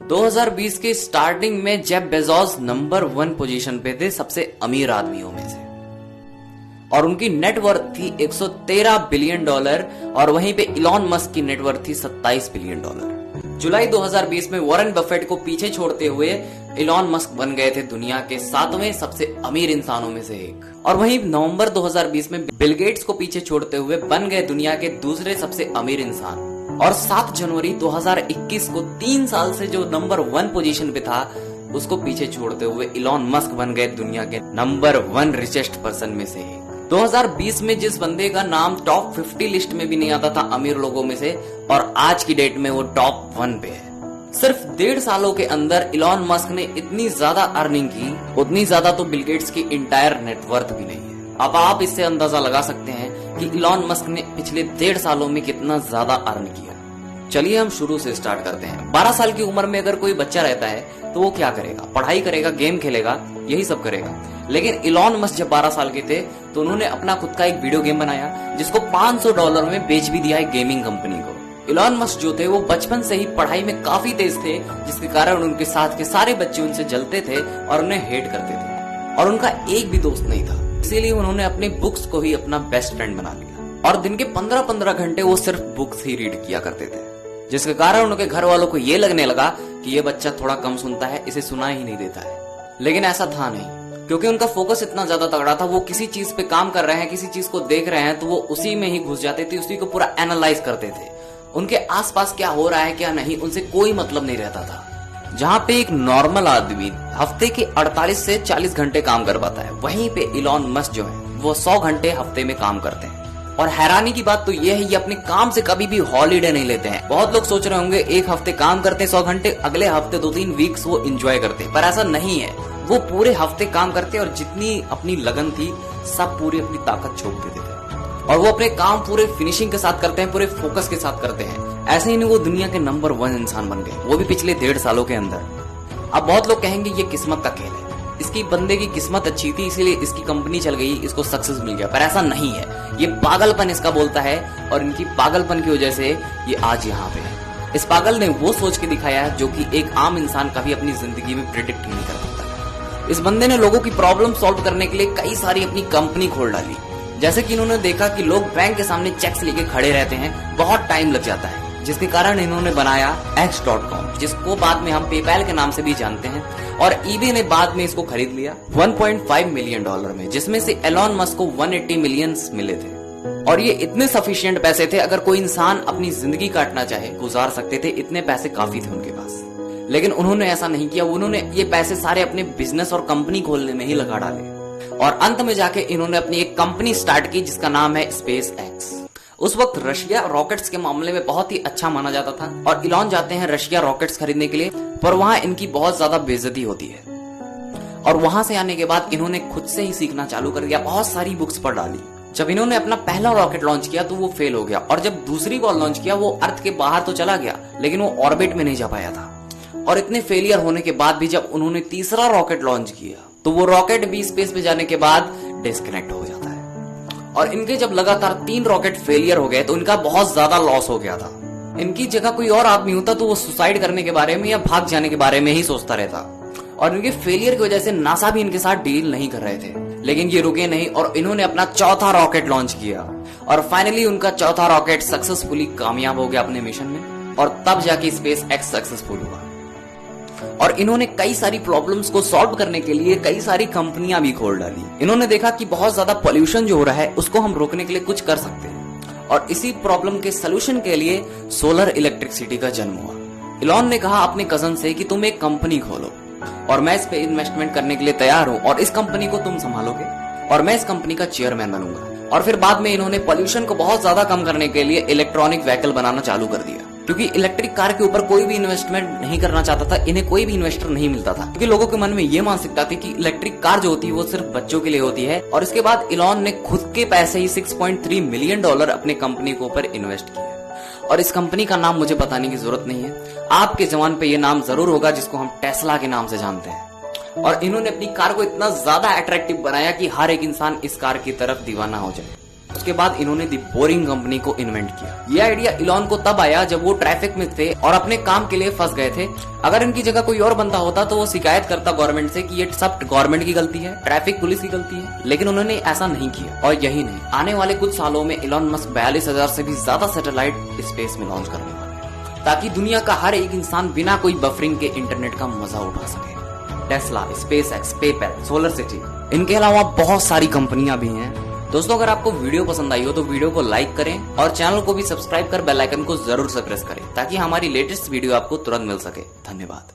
2020 के स्टार्टिंग में Jeff Bezos number 1 position पे थे सबसे अमीर आदमियों में से, और उनकी नेटवर्थ थी $113 बिलियन, और वहीं पे इलॉन मस्क की नेटवर्थ थी $27 बिलियन। जुलाई 2020 में वॉरेन बफेट को पीछे छोड़ते हुए इलॉन मस्क बन गए थे दुनिया के 7वें सबसे अमीर इंसानों में से एक, और वहीं नवंबर 2020 में बिल गेट्स को पीछे छोड़ते हुए बन गए दुनिया के दूसरे सबसे अमीर इंसान। और 7 जनवरी 2021 को 3 साल से जो नंबर 1 पोजीशन पे था उसको पीछे छोड़ते हुए इलॉन मस्क बन गए दुनिया के नंबर 1 रिचेस्ट पर्सन में से एक। 2020 में जिस बंदे का नाम टॉप 50 लिस्ट में भी नहीं आता था अमीर लोगों में से, और आज की डेट में वो टॉप 1 पे है। सिर्फ 1.5 सालों के अंदर इलॉन मस्क ने इतनी ज्यादा अर्निंग की, उतनी ज्यादा तो बिल गेट्स की इंटायर नेटवर्थ भी नहीं है। अब आप इससे अंदाजा लगा सकते हैं कि इलॉन मस्क ने पिछले 1.5 सालों में कितना ज्यादा अर्न किया। चलिए हम शुरू से स्टार्ट करते हैं। 12 साल की उम्र में अगर कोई बच्चा रहता है तो वो क्या करेगा? पढ़ाई करेगा, गेम खेलेगा, यही सब करेगा। लेकिन इलॉन मस्क जब 12 साल के थे तो उन्होंने अपना खुद का एक वीडियो गेम बनाया जिसको $500 में बेच भी दिया है गेमिंग कंपनी को। इलॉन मस्क जो थे वो बचपन से ही पढ़ाई में काफी तेज थे, जिसके कारण उनके साथ के सारे बच्चे उनसे जलते थे और उन्हें हेट करते थे, और उनका एक भी दोस्त नहीं था। इसीलिए उन्होंने अपनी बुक्स को ही अपना बेस्ट फ्रेंड बना लिया, और दिन के 15-15 घंटे वो सिर्फ बुक्स ही रीड किया करते थे, जिसके कारण उनके घर वालों को ये लगने लगा कि ये बच्चा थोड़ा कम सुनता है, इसे सुना ही नहीं देता है। लेकिन ऐसा था नहीं, क्योंकि उनका फोकस इतना ज्यादा तगड़ा था। वो किसी चीज पे काम कर रहे हैं, किसी चीज को देख रहे हैं तो वो उसी में ही घुस जाते थे, उसी को पूरा एनालाइज करते थे। उनके आसपास क्या हो रहा है क्या नहीं, उनसे कोई मतलब नहीं रहता था। जहां पे एक नॉर्मल आदमी हफ्ते के 48 से 40 घंटे काम कर पाता है, वहीं पे इलॉन मस्क जो है वो 100 घंटे हफ्ते में काम करते हैं। और हैरानी की बात तो ये है, ये अपने काम से कभी भी हॉलीडे नहीं लेते हैं। बहुत लोग सोच रहे होंगे एक हफ्ते काम करते हैं 100 घंटे, अगले हफ्ते 2-3 वीक्स वो एंजॉय करते हैं, पर ऐसा नहीं है। वो पूरे हफ्ते काम करते हैं और जितनी अपनी लगन थी सब पूरी अपनी ताकत झोंक देते थे, और वो अपने काम पूरे फिनिशिंग के साथ करते हैं, पूरे फोकस के साथ करते हैं। ऐसे ही नहीं वो दुनिया के नंबर 1 इंसान बन गए, वो भी पिछले 1.5 सालों के अंदर। अब बहुत लोग कहेंगे ये किस्मत का खेल है, इसकी बंदे की किस्मत अच्छी थी इसलिए इसकी कंपनी चल गई, इसको सक्सेस मिल गया, पर ऐसा नहीं है। ये पागलपन इसका बोलता है, और इनकी पागलपन की वजह से ये आज यहाँ पे है। इस पागल ने वो सोच के दिखाया है जो कि एक आम इंसान कभी अपनी जिंदगी में प्रेडिक्ट नहीं कर सकता। इस बंदे ने लोगों की प्रॉब्लम सॉल्व करने के लिए कई सारी अपनी कंपनी खोल डाली। जैसे कि इन्होंने देखा कि लोग बैंक के सामने चेक्स लेके खड़े रहते हैं, बहुत टाइम लग जाता है, जिसके कारण इन्होंने बनाया X.com, जिसको बाद में हम पेपैल के नाम से भी जानते हैं, और eBay ने बाद में इसको खरीद लिया $1.5 मिलियन में, जिसमें से एलॉन मस्क को 180 मिलियन मिले थे। और ये इतने सफिशिएंट पैसे थे, अगर कोई इंसान अपनी जिंदगी काटना चाहे गुजार सकते थे, इतने पैसे काफी थे उनके पास। लेकिन उन्होंने ऐसा नहीं किया, उन्होंने ये पैसे सारे अपने बिजनेस और कंपनी खोलने में ही लगा डाले, और अंत में जाके इन्होंने अपनी एक कंपनी स्टार्ट की जिसका नाम है स्पेस एक्स। उस वक्त रशिया रॉकेट्स के मामले में बहुत ही अच्छा माना जाता था, और इलॉन जाते हैं रशिया रॉकेट्स खरीदने के लिए, पर वहां इनकी बहुत ज्यादा बेइज्जती होती है। और वहां से आने के बाद इन्होंने खुद से ही सीखना चालू कर दिया, बहुत सारी बुक्स पढ़ डाली। जब इन्होंने अपना पहला रॉकेट लॉन्च किया तो वो फेल हो गया, और जब दूसरी बार लॉन्च किया वो अर्थ के बाहर तो चला गया, लेकिन वो ऑर्बिट में नहीं जा पाया था। और इतने फेलियर होने के बाद भी जब उन्होंने तीसरा रॉकेट लॉन्च किया तो वो रॉकेट भी स्पेस में जाने के बाद डिस्कनेक्ट हो जाता है। और इनके जब लगातार 3 रॉकेट फेलियर हो गए तो इनका बहुत ज्यादा लॉस हो गया था। इनकी जगह कोई और आदमी होता तो वो सुसाइड करने के बारे में या भाग जाने के बारे में ही सोचता रहता, और इनके फेलियर की वजह से नासा भी इनके साथ डील नहीं कर रहे थे। लेकिन ये रुके नहीं, और इन्होंने अपना चौथा रॉकेट लॉन्च किया, और फाइनली उनका चौथा रॉकेट सक्सेसफुली कामयाब हो गया अपने मिशन में, और तब जाके स्पेस एक्स सक्सेसफुल हुआ। और इन्होंने कई सारी प्रॉब्लम्स को सॉल्व करने के लिए कई सारी कंपनियां भी खोल डाली। इन्होंने देखा कि बहुत ज्यादा पॉल्यूशन जो हो रहा है उसको हम रोकने के लिए कुछ कर सकते हैं, और इसी प्रॉब्लम के सोल्यूशन के लिए सोलर इलेक्ट्रिसिटी का जन्म हुआ। इलॉन ने कहा अपने कजन से कि तुम एक कंपनी खोलो, और मैं इस पे इन्वेस्टमेंट करने के लिए तैयार हूं, और इस कंपनी को तुम संभालोगे, और मैं इस कंपनी का चेयरमैन बनूंगा। और फिर बाद में इन्होंने पॉल्यूशन को बहुत ज्यादा कम करने के लिए इलेक्ट्रॉनिक व्हीकल बनाना चालू कर दिया, क्योंकि इलेक्ट्रिक कार के ऊपर कोई भी इन्वेस्टमेंट नहीं करना चाहता था, इन्हें कोई भी इन्वेस्टर नहीं मिलता था, क्योंकि लोगों के मन में ये मानसिकता थी कि इलेक्ट्रिक कार जो होती है वो सिर्फ बच्चों के लिए होती है। और इसके बाद इलॉन ने खुद के पैसे ही $6.3 मिलियन अपने कंपनी के ऊपर इन्वेस्ट किया, और इस कंपनी का नाम मुझे बताने की जरूरत नहीं है, आपके जबान पे ये नाम जरूर होगा, जिसको हम टेस्ला के नाम से जानते हैं। और इन्होंने अपनी कार को इतना ज्यादा अट्रैक्टिव बनाया कि हर एक इंसान इस कार की तरफ दीवाना हो जाए। उसके बाद इन्होंने दी बोरिंग कंपनी को इन्वेंट किया। ये आइडिया इलॉन को तब आया जब वो ट्रैफिक में थे और अपने काम के लिए फंस गए थे। अगर इनकी जगह कोई और बंदा होता तो वो शिकायत करता गवर्नमेंट से कि ये सब गवर्नमेंट की गलती है, ट्रैफिक पुलिस की गलती है, लेकिन उन्होंने ऐसा नहीं किया। और यही नहीं, आने वाले कुछ सालों में इलॉन मस्क 42,000 से भी ज्यादा सैटेलाइट स्पेस में लॉन्च करने वाले हैं, ताकि दुनिया का हर एक इंसान बिना कोई बफरिंग के इंटरनेट का मजा उठा सके। Tesla, SpaceX, PayPal, solar city, इनके अलावा बहुत सारी कंपनियां भी हैं। दोस्तों, अगर आपको वीडियो पसंद आई हो तो वीडियो को लाइक करें और चैनल को भी सब्सक्राइब कर बेल आइकन को जरूर से प्रेस करें ताकि हमारी लेटेस्ट वीडियो आपको तुरंत मिल सके। धन्यवाद।